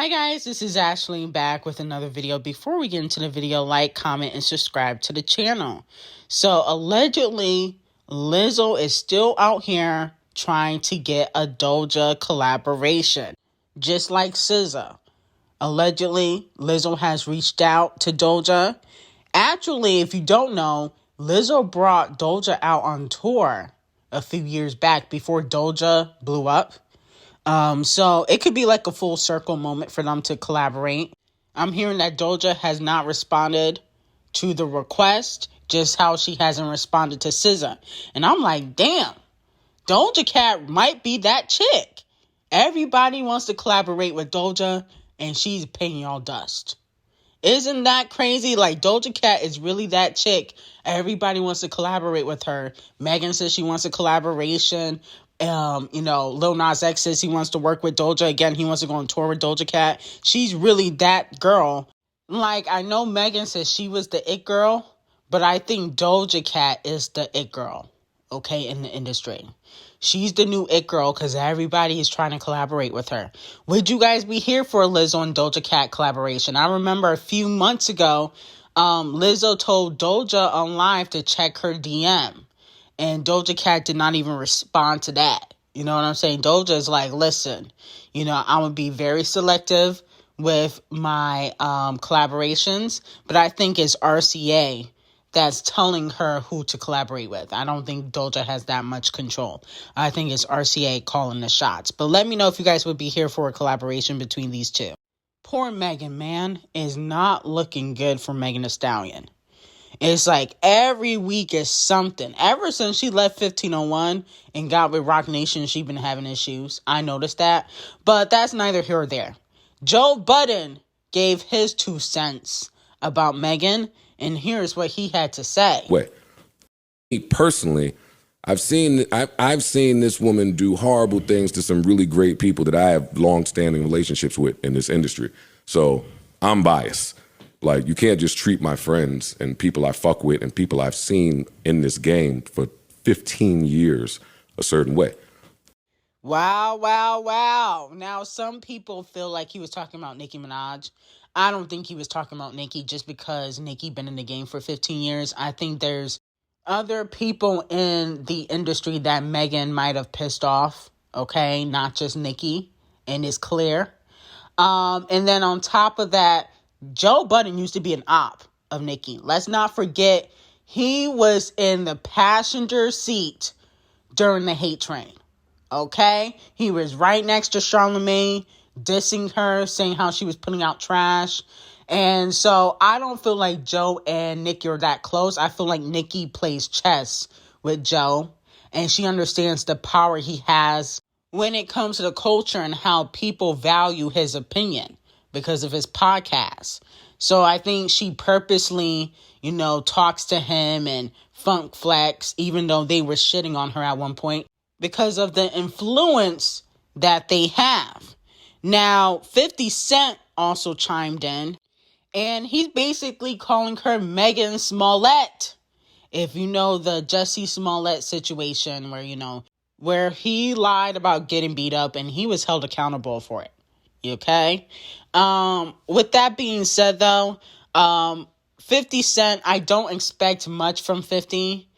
Hi guys, this is Ashley back with another video. Before we get into the video, like, comment, and subscribe to the channel. So allegedly, Lizzo is still out here trying to get a Doja collaboration, just like SZA. Allegedly, Lizzo has reached out to Doja. Actually, if you don't know, Lizzo brought Doja out on tour a few years back before Doja blew up. So it could be like a full circle moment for them to collaborate. I'm hearing that Doja has not responded to the request, just how she hasn't responded to SZA. And I'm like, damn, Doja Cat might be that chick. Everybody wants to collaborate with Doja, and she's paying y'all dust. Isn't that crazy? Like, Doja Cat is really that chick. Everybody wants to collaborate with her. Megan says she wants a collaboration. Lil Nas X says he wants to work with Doja. Again, he wants to go on tour with Doja Cat. She's really that girl. Like, I know Megan says she was the it girl, but I think Doja Cat is the it girl, okay, in the industry. She's the new it girl because everybody is trying to collaborate with her. Would you guys be here for a Lizzo and Doja Cat collaboration? I remember a few months ago, Lizzo told Doja on live to check her DM. And Doja Cat did not even respond to that. You know what I'm saying? Doja is like, listen, I'm going to be very selective with my collaborations. But I think it's RCA that's telling her who to collaborate with. I don't think Doja has that much control. I think it's RCA calling the shots. But let me know if you guys would be here for a collaboration between these two. Poor Megan, man, is not looking good for Megan Thee Stallion. It's like every week is something. Ever since she left 1501 and got with Roc Nation, she's been having issues. I noticed that. But that's neither here or there. Joe Budden gave his 2 cents about Megan, and here's what he had to say. Personally, I've seen this woman do horrible things to some really great people that I have long-standing relationships with in this industry. So I'm biased. Like, you can't just treat my friends and people I fuck with and people I've seen in this game for 15 years a certain way. Wow, wow, wow. Now, some people feel like he was talking about Nicki Minaj. I don't think he was talking about Nicki just because Nicki been in the game for 15 years. I think there's other people in the industry that Megan might have pissed off, okay? Not just Nicki, and it's clear. And then on top of that, Joe Budden used to be an op of Nicki. Let's not forget, he was in the passenger seat during the hate train, okay? He was right next to Charlemagne, dissing her, saying how she was putting out trash. And so I don't feel like Joe and Nicki are that close. I feel like Nicki plays chess with Joe, and she understands the power he has when it comes to the culture and how people value his opinion because of his podcast. So I think she purposely, talks to him and funk flex, even though they were shitting on her at one point, because of the influence that they have. Now, 50 Cent also chimed in, and he's basically calling her Megan Smollett. If you know the Jussie Smollett situation where he lied about getting beat up and he was held accountable for it. Okay? With that being said, though, 50 Cent, I don't expect much from 50.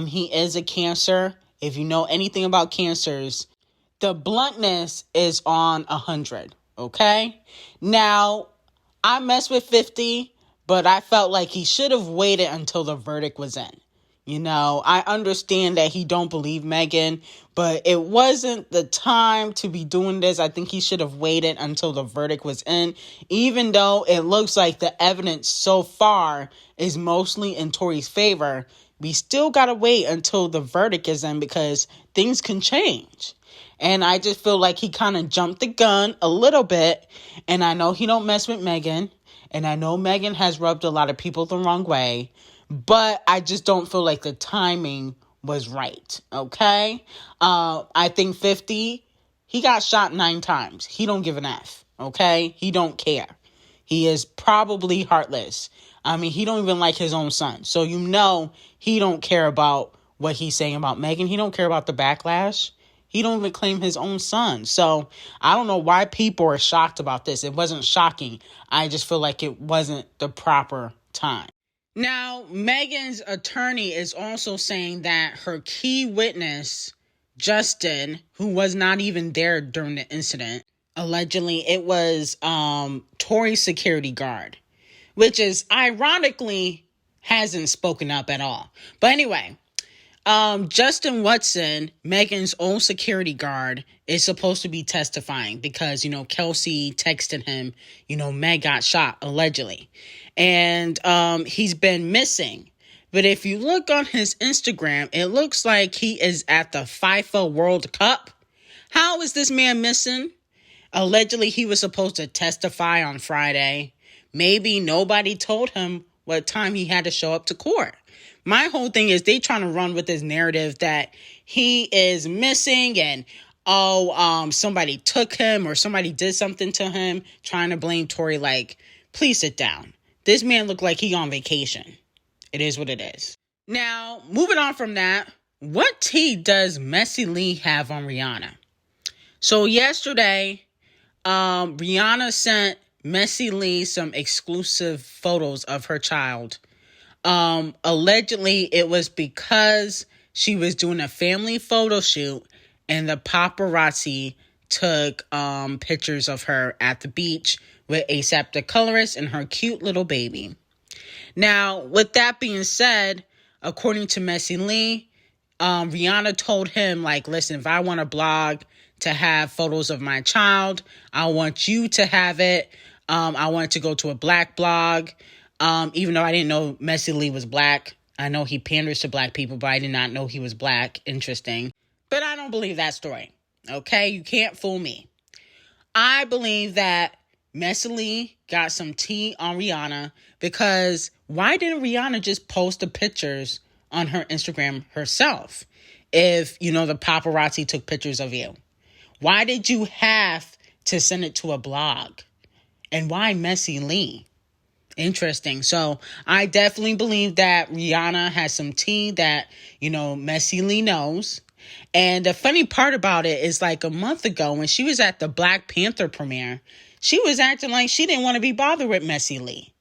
He is a Cancer. If you know anything about Cancers, the bluntness is on 100. Okay? Now, I mess with 50, but I felt like he should have waited until the verdict was in. I understand that he don't believe Megan, but it wasn't the time to be doing this. I think he should have waited until the verdict was in, even though it looks like the evidence so far is mostly in Tory's favor. We still got to wait until the verdict is in because things can change. And I just feel like he kind of jumped the gun a little bit. And I know he don't mess with Megan. And I know Megan has rubbed a lot of people the wrong way. But I just don't feel like the timing was right, okay? I think 50, he got shot 9 times. He don't give an F, okay? He don't care. He is probably heartless. I mean, he don't even like his own son. So he don't care about what he's saying about Megan. He don't care about the backlash. He don't even claim his own son. So I don't know why people are shocked about this. It wasn't shocking. I just feel like it wasn't the proper time. Now, Megan's attorney is also saying that her key witness, Justin, who was not even there during the incident, allegedly it was Tory's security guard, which is ironically hasn't spoken up at all. But anyway, Justin Watson, Megan's own security guard, is supposed to be testifying because, Kelsey texted him, Meg got shot, allegedly. And he's been missing. But if you look on his Instagram, it looks like he is at the FIFA World Cup. How is this man missing? Allegedly, he was supposed to testify on Friday. Maybe nobody told him what time he had to show up to court. My whole thing is they trying to run with this narrative that he is missing and, somebody took him or somebody did something to him, trying to blame Tory. Like, please sit down. This man looked like he on vacation. It is what it is. Now, moving on from that, what tea does Messy Lee have on Rihanna? So yesterday, Rihanna sent Messy Lee some exclusive photos of her child. Allegedly, it was because she was doing a family photo shoot and the paparazzi took pictures of her at the beach with A$AP the colorist and her cute little baby. Now, with that being said, according to Messy Lee, Rihanna told him, listen, if I want a blog to have photos of my child, I want you to have it. I want it to go to a black blog. Even though I didn't know Messy Lee was black. I know he panders to black people, but I did not know he was black. Interesting. But I don't believe that story. Okay? You can't fool me. I believe that Messy Lee got some tea on Rihanna because why didn't Rihanna just post the pictures on her Instagram herself if, the paparazzi took pictures of you? Why did you have to send it to a blog? And why Messy Lee? Interesting. So I definitely believe that Rihanna has some tea that, Messy Lee knows. And the funny part about it is a month ago when she was at the Black Panther premiere, she was acting like she didn't want to be bothered with Messy Lee.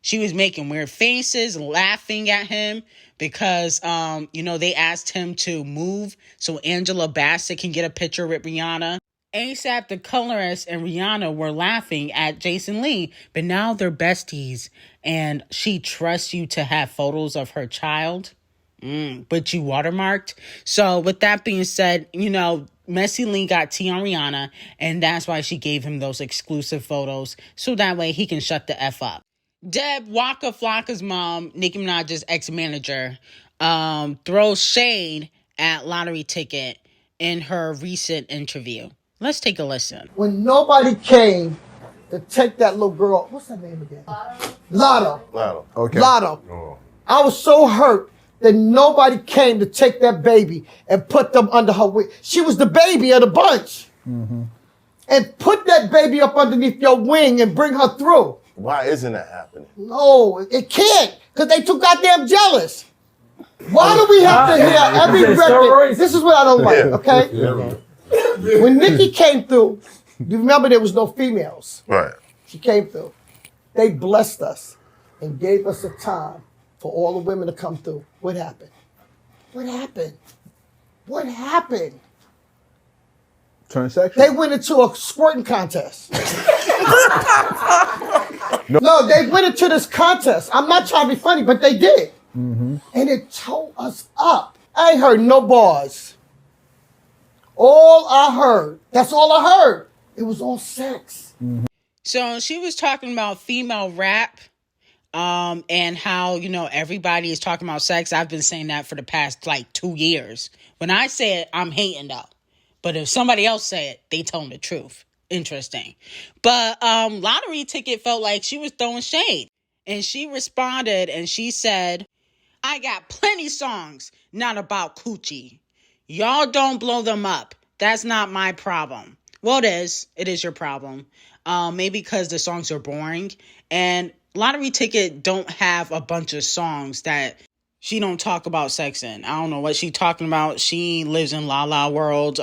She was making weird faces, laughing at him because, they asked him to move so Angela Bassett can get a picture with Rihanna. A$AP the colorist and Rihanna were laughing at Jason Lee, but now they're besties and she trusts you to have photos of her child, but you watermarked. So with that being said, Messy Lee got tea on Rihanna and that's why she gave him those exclusive photos so that way he can shut the F up. Deb Waka Flocka's mom, Nicki Minaj's ex-manager, throws shade at Lottery Ticket in her recent interview. Let's take a listen. When nobody came to take that little girl, what's her name again? LATT0. Okay. LATT0. Oh. I was so hurt that nobody came to take that baby and put them under her wing. She was the baby of the bunch. Mm-hmm. And put that baby up underneath your wing and bring her through. Why isn't that happening? No, it can't, because they too goddamn jealous. Why do we have to hear every record? This is what I don't like, okay? Yeah. When Nicki came through, you remember there was no females. Right. She came through. They blessed us and gave us a time for all the women to come through. What happened? What happened? What happened? Transsexual? They went into a squirting contest. No, they went into this contest. I'm not trying to be funny, but they did. Mm-hmm. And it tore us up. I ain't heard no bars. All I heard, that's all I heard. It was all sex. Mm-hmm. So she was talking about female rap and how, everybody is talking about sex. I've been saying that for the past 2 years. When I say it, I'm hating though. But if somebody else say it, they tell them the truth. Interesting. But Lottery Ticket felt like she was throwing shade. And she responded and she said, I got plenty songs not about coochie. Y'all don't blow them up. That's not my problem. Well, it is. It is your problem. Maybe because the songs are boring. And Lottery Ticket don't have a bunch of songs that She don't talk about sexing. I don't know what she talking about. She lives in La La world.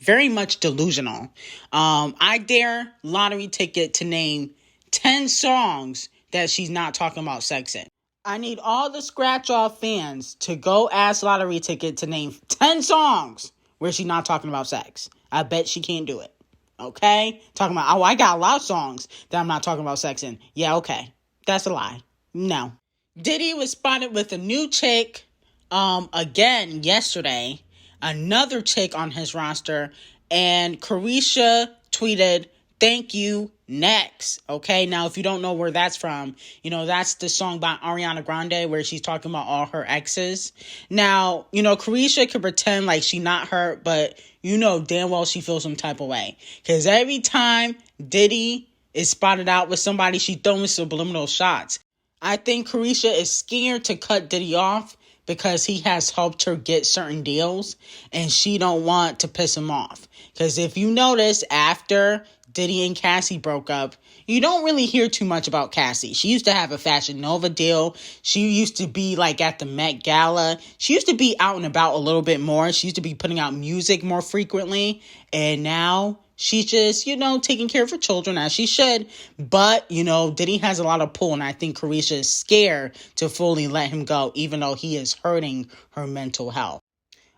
Very much delusional. I dare Lottery Ticket to name 10 songs that she's not talking about sexing. I need all the scratch off fans to go ask Lottery Ticket to name 10 songs where she's not talking about sex. I bet she can't do it. Okay? Talking about, oh, I got a lot of songs that I'm not talking about sexing. Yeah, okay. That's a lie. No. Diddy was spotted with a new chick again yesterday. Another chick on his roster. And Caresha tweeted, "Thank you, next." Okay, now if you don't know where that's from, that's the song by Ariana Grande where she's talking about all her exes. Now, Caresha could pretend like she not hurt, but damn well she feels some type of way. Because every time Diddy is spotted out with somebody, she throwing subliminal shots. I think Caresha is scared to cut Diddy off because he has helped her get certain deals and she don't want to piss him off. Because if you notice, after Diddy and Cassie broke up, you don't really hear too much about Cassie. She used to have a Fashion Nova deal. She used to be like at the Met Gala. She used to be out and about a little bit more. She used to be putting out music more frequently. And now she's just, taking care of her children as she should. But, Diddy has a lot of pull. And I think Caresha is scared to fully let him go, even though he is hurting her mental health.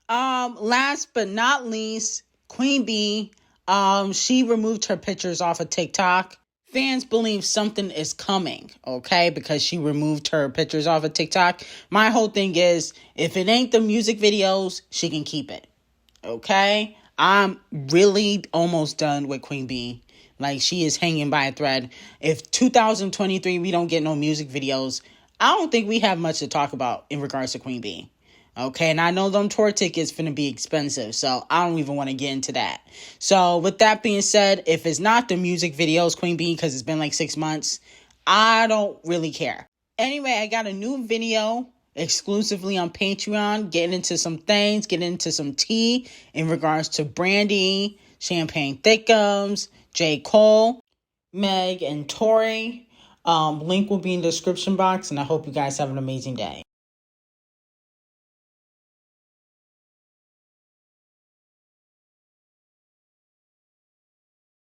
Last but not least, Queen Bee. She removed her pictures off of TikTok. Fans believe something is coming, okay, because she removed her pictures off of TikTok. My whole thing is, if it ain't the music videos, she can keep it, okay? I'm really almost done with Queen Bee. Like, she is hanging by a thread. If 2023 we don't get no music videos, I don't think we have much to talk about in regards to Queen Bee. Okay, and I know them tour tickets finna be expensive, so I don't even want to get into that. So with that being said, if it's not the music videos, Queen Bee, because it's been like 6 months, I don't really care. Anyway, I got a new video exclusively on Patreon, getting into some things, getting into some tea in regards to Brandy, Champagne Thickums, J. Cole, Meg, and Tori. Link will be in the description box, and I hope you guys have an amazing day.